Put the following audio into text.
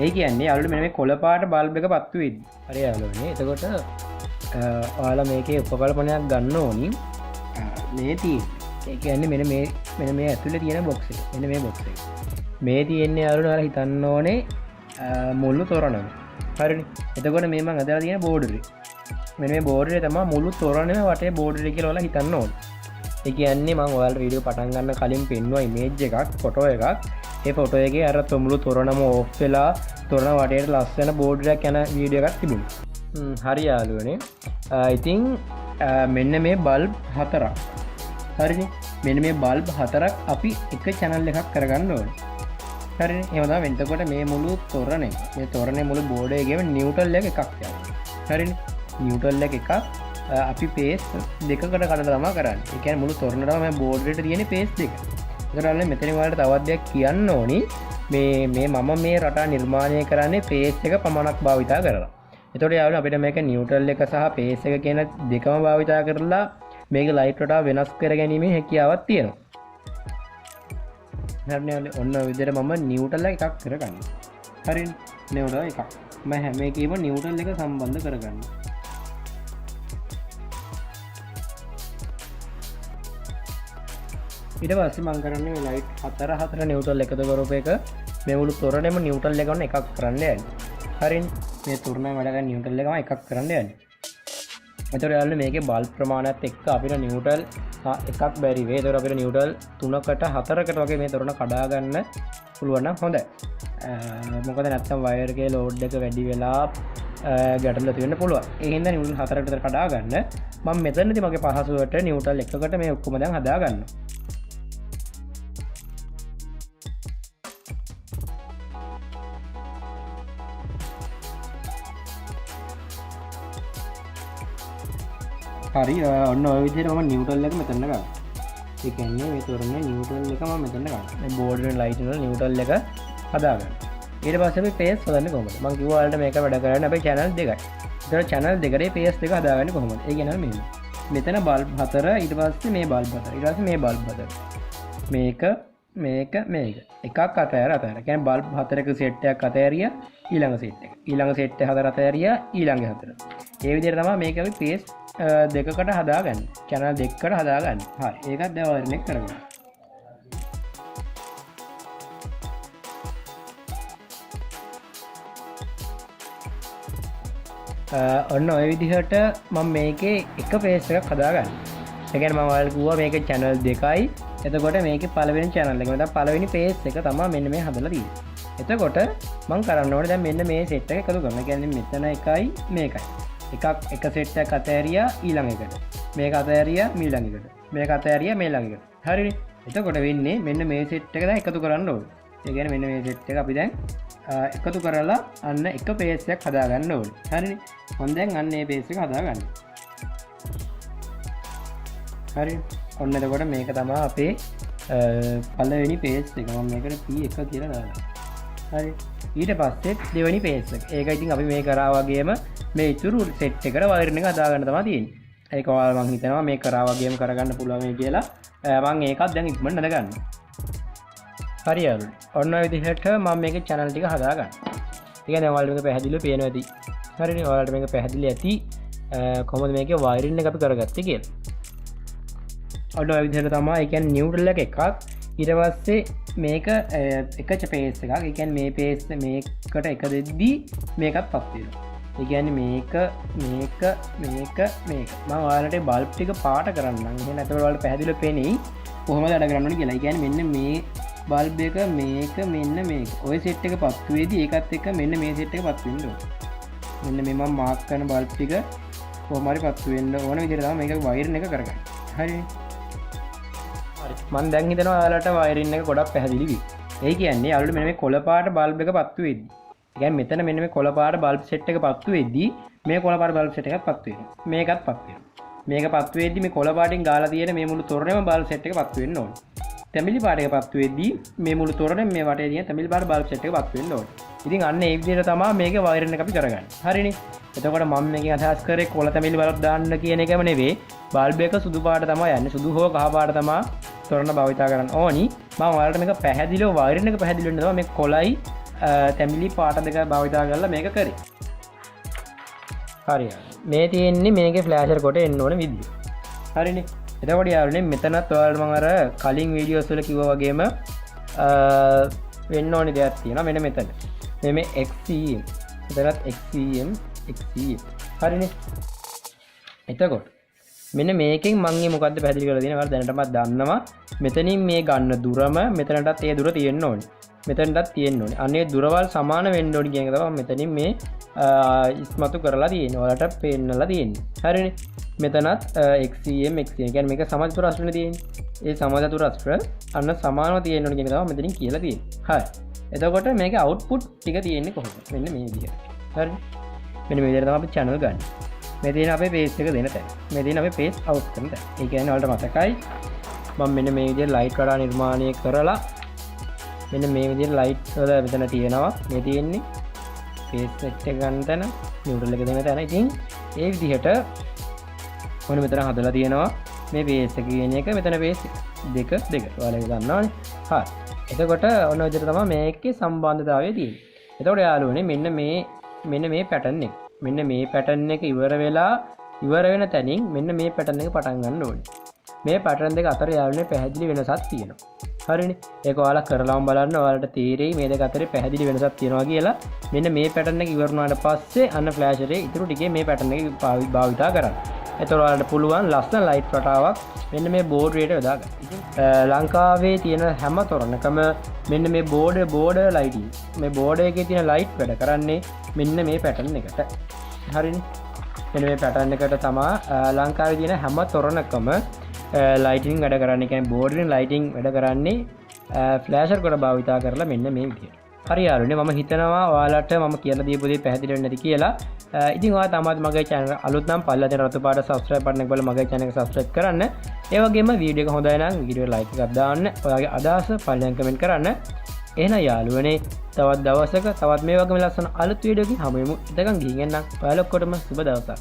ඒ කියන්නේ යාළුවෝ මෙන්න මේ කොළ පාට බල්බ් එක පත්තු වෙද්දි. හරි යාළුවනේ. එතකොට ඔයාලා මේකේ උපකල්පනයක් ගන්න ඕනි. මේ තියෙන්නේ. ඒ කියන්නේ මෙන්න මේ ඇතුලේ තියෙන බොක්ස් එක. මෙන්න මේ බොක්ස් එක. මේ තියෙන්නේ යාළුවෝ ඔයාලා හිතන්න ඕනේ මුළු තොරණම. හරිනේ. එතකොට මේ මම අදලා තියෙන බෝඩර් එක. මෙන්න මේ බෝඩර් එක තමයි මුළු තොරණම වටේ බෝඩර් එක කියලා ඔයාලා හිතන්න ඕනේ. ඒ කියන්නේ මම ඔයාලට වීඩියෝ පටන් ගන්න කලින් පෙන්නුවා ඉමේජ් එකක්, ෆොටෝ එකක්. ඒ ෆොටෝ එකේ අර මුළු තොරණම ඕෆ් වෙලා තොරණ වටේට ලස්සන බෝඩර් එකක් යන වීඩියෝ එකක් තිබුණා. හරි යාළුවනේ. ඉතින් මෙන්න මේ බල්බ් හතරක්. හරිනේ. මෙන්න මේ බල්බ් හතරක් අපි එක channel එකක් කරගන්න ඕනේ. හරිනේ. එහෙම තමයි. එතකොට මේ මුළු තොරණේ මේ තොරණේ මුළු බෝඩ් එකේම නිව්ට්‍රල් එක එකක් යනවා. හරිනේ. නිව්ට්‍රල් එක එකක් අපි පේස් දෙකකට කඩලා තමයි කරන්නේ. ඒ කියන්නේ මුළු තොරණටම මේ බෝඩ් එකට තියෙන පේස් දෙක. ඒකට අල්ලන්නේ මෙතන වලට තවත් දෙයක් කියන්න ඕනි. මේ මම මේ රටා නිර්මාණය කරන්නේ පේස් එක පමණක් භාවිතා කරලා. එතකොට යාළුවෝ අපිට මේක නිව්ට්‍රල් එක සහ පේස් එක කියන දෙකම භාවිතා කරලා මේක ලයිට් රටා වෙනස් කර ගැනීමේ හැකියාවක් තියෙනවා. හරිනේ. ඔන්න ඔය විදිහට මම නිව්ට්‍රල් එකක් කරගන්නවා. හරිනේ. නිව්ට්‍රල් එකක්. මම හැම එකේම නිව්ට්‍රල් එක සම්බන්ධ කරගන්නවා. ඊට පස්සේ මම කරන්නේ ලයිට් හතර නිව්ට්‍රල් එකතු කරපු එක මේ මුළු තොරණෙම නිව්ට්‍රල් එක ගන්න එකක් කරන්න යන්නේ. හරිනේ. මේ තොරණේ වැඩ ගන්න නිව්ට්‍රල් එකම එකක් කරන්න යන්නේ. එතකොට යාළුවනේ මේකේ බල්බ් ප්‍රමාණයත් එක්ක අපිට නිව්ට්‍රල් එකක් බැරි වෙයි. ඒතකොට අපිට නිව්ට්‍රල් 3කට 4කට වගේ මේ තොරණ කඩා ගන්න පුළුවන් නම් හොඳයි. මොකද නැත්තම් වයර් එකේ ලෝඩ් එක වැඩි වෙලා ගැටලු ඇති වෙන්න පුළුවන්. ඒ හින්දා නිව්ට්‍රල් 4කට විතර කඩා ගන්න මම මෙතනදී මගේ පහසුවට නිව්ට්‍රල් එකකට මේ ඔක්කොම දැන් හදා ගන්නවා. හරි. ඔන්න ඔය විදිහට මම නිව්ට්‍රල් එක මෙතන ගන්නවා. ඒ කියන්නේ මේ තොරණේ නිව්ට්‍රල් එක මම මෙතන ගන්නවා. මේ බෝඩ් එකේ ලයිට් වල නිව්ට්‍රල් එක හදා ගන්න. ඊට පස්සේ අපි පේස් හදන්නේ කොහොමද? මම කිව්වා ඔයාලට මේක වැඩ කරන්න අපේ channel දෙකයි. ඒතකොට channel දෙකේ පේස් දෙක හදාගන්නේ කොහොමද? ඒ කියන්නේ මෙන්න. මෙතන බල්බ් හතර, ඊට පස්සේ මේ බල්බ් හතර, ඊට පස්සේ මේ බල්බ් හතර. මේක එකක් අතෑර. කියන්නේ බල්බ් හතරක සෙට් එකක් අතෑරියා ඊළඟ සෙට් එක. ඊළඟ සෙට් එක හතර අතෑරියා ඊළඟ හතර. ඒ විදිහට තමයි මේක අපි පේස් දෙකකට හදාගන්න. channel දෙකකට හදාගන්න. හරි. ඒකත් දැන් වර්ණයක් කරගන්න. ඔන්න ඔය විදිහට මම මේකේ එක පේස් එකක් හදාගන්න. ඒ කියන්නේ මම ඔයාලට කිව්වා මේකේ channel දෙකයි. එතකොට මේකේ පළවෙනි channel එක නැත්නම් පළවෙනි පේස් එක තමයි මෙන්න මේ හදලා තියෙන්නේ. එතකොට මම කරන්න ඕනේ දැන් මෙන්න මේ සෙට් එක එකතු කරනවා. ඒ කියන්නේ මෙතන එකයි මේකයි. එක සෙට් එකක් අතෑරියා ඊළඟ එකට. මේක අතෑරියා ඊළඟ එකට. මේක අතෑරියා ඊළඟ එකට. හරිනේ. එතකොට වෙන්නේ මෙන්න මේ සෙට් එක දැන් එකතු කරන්න ඕනේ. ඒ කියන්නේ මෙන්න මේ සෙට් එක අපි දැන් එකතු කරලා අන්න එක පේස් එකක් හදා ගන්න ඕනේ. හරිනේ. මම දැන් අන්න මේ පේස් එක හදා ගන්නවා. හරි. ඔන්න එතකොට මේක තමයි අපේ පළවෙනි පේස් එක. මම මේකට P1 කියලා දානවා. හරි. ඊට පස්සේ දෙවෙනි පේස් එක. ඒක ඉතින් අපි මේ කරා වගේම මේ ඉතුරු සෙට් එකට වයරින් එක හදා ගන්න තමයි තියෙන්නේ. ඒක ඔයාලා මම හිතනවා මේ කරා වගේම කරගන්න පුළුවන් වෙයි කියලා. මම ඒකත් දැන් ඉක්මනට නද ගන්නවා. හරි යාළුවෝ. ඔන්න ඔය විදිහට මම මේකේ channel ටික හදා ගන්නවා. ඒ කියන්නේ ඔයාලට මේක පැහැදිලිව පේනවා ඇති. හරිනේ. ඔයාලට මේක පැහැදිලි ඇති කොහොමද මේකේ වයරින් එක අපි කරගත්තේ කියලා. ඔන්න ඔය විදිහට තමයි ඒ කියන්නේ නිව්ට්‍රල් එක එකක්. ඊට පස්සේ මේක එක පේස් එකක්. ඒ කියන්නේ මේ පේස් මේකට එක දෙද්දී මේකත් පස් වෙනවා. ඒ කියන්නේ මේක මම ඔයාලට බල්බ් ටික පාට කරන්නම්. එහෙනම් එතකොට ඔයාලට පැහැදිලිව පේනයි කොහොමද වැඩ කරන්න ඕනේ කියලා. ඒ කියන්නේ මෙන්න මේ බල්බ් එක මෙන්න මේක. ඔය සෙට් එක පත්තු වේදී ඒකත් එක්ක මෙන්න මේ සෙට් එක පත්තු වෙන්න ඕනේ. මෙන්න මේ මම මාක් කරන බල්බ් ටික කොහොම හරි පත්තු වෙන්න ඕන විදිහට තමයි මේක වයරින් එක කරගන්නේ. හරිනේ. මම දැන් හිතනවා ඔයාලට වයරින් එක ගොඩක් පැහැදිලි වෙයි. ඒ කියන්නේ යාළුවෝ මෙන්න මේ කොළ පාට බල්බ් එක පත්තු වෙද්දි. ඒ කියන්නේ මෙතන මෙන්න මේ කොළ පාට බල්බ් සෙට් එක පත්තු වෙද්දි මේ කොළ පාට බල්බ් සෙට් එකක් පත්තු වෙනවා. මේකත් පත්තු වෙනවා. මේක පත්තු වෙද්දි මේ කොළ පාටින් ගාලා තියෙන මේ මුළු තොරණෙම බල්බ් සෙට් එක පත්තු වෙන්න ඕනේ. තැඹිලි පාට එක පත්තු වෙද්දි මේ මුළු තොරණෙම මේ වටේ තියෙන තැඹිලි පාට බල්බ් සෙට් එක පත්තු වෙන්න ඕනේ. ඉතින් අන්න ඒ විදිහට තමයි මේකේ වයරින් එක අපි කරගන්නේ. හරිනේ. එතකොට මම මේකෙන් අදහස් කරේ කොළ තැඹිලි බල්බ් දාන්න කියන එකම නෙවෙයි. බල්බ් එක සුදු පාට තමයි යන්නේ. සුදු හෝ කහ පාට තමයි තොරණ භාවිතා කරන්න ඕනි. මම ඔයාලට මේක පැහැදිලිව වයරින් එක පැහැදිලි වෙන්න තමයි මේ කොළයි තැමිලි පාට දෙක භාවිතා කරලා මේක කරේ. හරි මේ තියෙන්නේ මේක ෆ්ලෑෂර් කොට එන්න ඕන විදිය. හරිනේ. එතකොට යාළුවනේ මෙතනත් ඔයාලට මම අර කලින් වීඩියෝස් වල කිව්වා වගේම වෙන්න ඕනේ දෙයක් තියෙනවා. මෙන්න මෙතන. මේ XCM. එතනත් XCM. හරිනේ. එතකොට මෙන්න මේකෙන් මම මේ මොකද්ද පැහැදිලි කරලා දෙනවා. දැනටමත් දන්නවා. මෙතනින් මේ ගන්න දුරම මෙතනටත් ඒ දුර තියෙන්න ඕනේ. මෙතනටත් තියෙන්න ඕනේ. අනේ දුරවල් සමාන වෙන්න ඕනේ කියන එක තමයි මෙතනින් මේ ඉස්මතු කරලා තියෙන්නේ. ඔයාලට පේන්නලා තියෙන්නේ. හරිනේ. මෙතනත් XCM කියන්නේ මේක සමාජ රාශියනේ තියෙන්නේ. ඒ සමාජ රාශිය අන්න සමානව තියෙන්න ඕනේ කියන එක තමයි මෙතනින් කියලා තියෙන්නේ. හරි. එතකොට මේකේ අවුට්පුට් ටික තියෙන්නේ කොහොමද? මෙන්න මේ විදිහට. හරිනේ. මෙන්න මේ විදිහට තමයි අපි channel ගන්න. මේ තියෙන අපේ page එක දෙන තැන. මේ තියෙන අපේ page out කරන තැන. ඒ කියන්නේ ඔයාලට මතකයි මම මෙන්න මේ විදිහට light වඩා නිර්මාණය කරලා මෙන්න මේ විදිහට light වල මෙතන තියෙනවා. මේ තියෙන්නේ page set එක ගන්න තැන, neutral එක දෙන තැන. ඉතින් ඒ විදිහට ඔන්න මෙතන හදලා තියෙනවා මේ page එක කියන එක. මෙතන page දෙක ඔයාලා දන්නවනේ. හරි. එතකොට ඔන්න ඔය විදිහට තමයි මේකේ සම්බන්ධතාවය තියෙන්නේ. එතකොට යාළුවනේ මෙන්න මේ pattern එක. මෙන්න මේ pattern එක ඉවර වෙන තැනින් මෙන්න මේ pattern එක පටන් ගන්න ඕනේ. මේ pattern දෙක අතර යාළුවනේ පැහැදිලි වෙනසක් තියෙනවා. හරිනේ. ඒක ඔයාලා කරලාම බලන්න ඔයාලට තේරෙයි මේ දෙක අතරේ පැහැදිලි වෙනසක් තියෙනවා කියලා. මෙන්න මේ pattern එක ඉවර වුණාට පස්සේ අන්න flasher එකේ ඉතුරු ටිකේ මේ pattern එක භාවිතා කරන්න. එතකොට ඔයාලට පුළුවන් ලස්සන ලයිට් රටාවක් මෙන්න මේ බෝඩ් එකට යොදා ගන්න. ලංකාවේ තියෙන හැම තොරණකම මෙන්න මේ බෝඩ් ලයිටින් මේ බෝඩ් එකේ තියෙන ලයිට් වැඩ කරන්නේ මෙන්න මේ pattern එකට. හරිනේ. මෙන්න මේ pattern එකට තමයි ලංකාවේ තියෙන හැම තොරණකම ලයිටින් වැඩ කරන්නේ. කියන්නේ බෝඩ් එකේ ලයිටින් වැඩ කරන්නේ ෆ්ලෑෂර් කොට භාවිතා කරලා මෙන්න මේ විදියට. හරි යාළුවනේ මම හිතනවා ඔයාලට මම කියලා දීපු දේ පැහැදිලි වෙන්නේ නැති කියලා. ඉතින් ඔයා තමයි මගේ channel අලුත් නම් පල්ලා තියෙන රතු පාට subscribe button එක බලලා මගේ channel එක subscribe කරන්න. ඒ වගේම වීඩියෝ එක හොඳයි නම් වීඩියෝ like එකක් දාන්න. ඔයාගේ අදහස පල්ලෙන් comment කරන්න. එහෙනම් යාළුවනේ තවත් දවසක තවත් මේ වගේම ලස්සන අලුත් වීඩියෝ එකකින් හමු වෙමු. ඉතින් ගිහින් එන්නම්. ඔයාලා ඔක්කොටම සුබ දවසක්.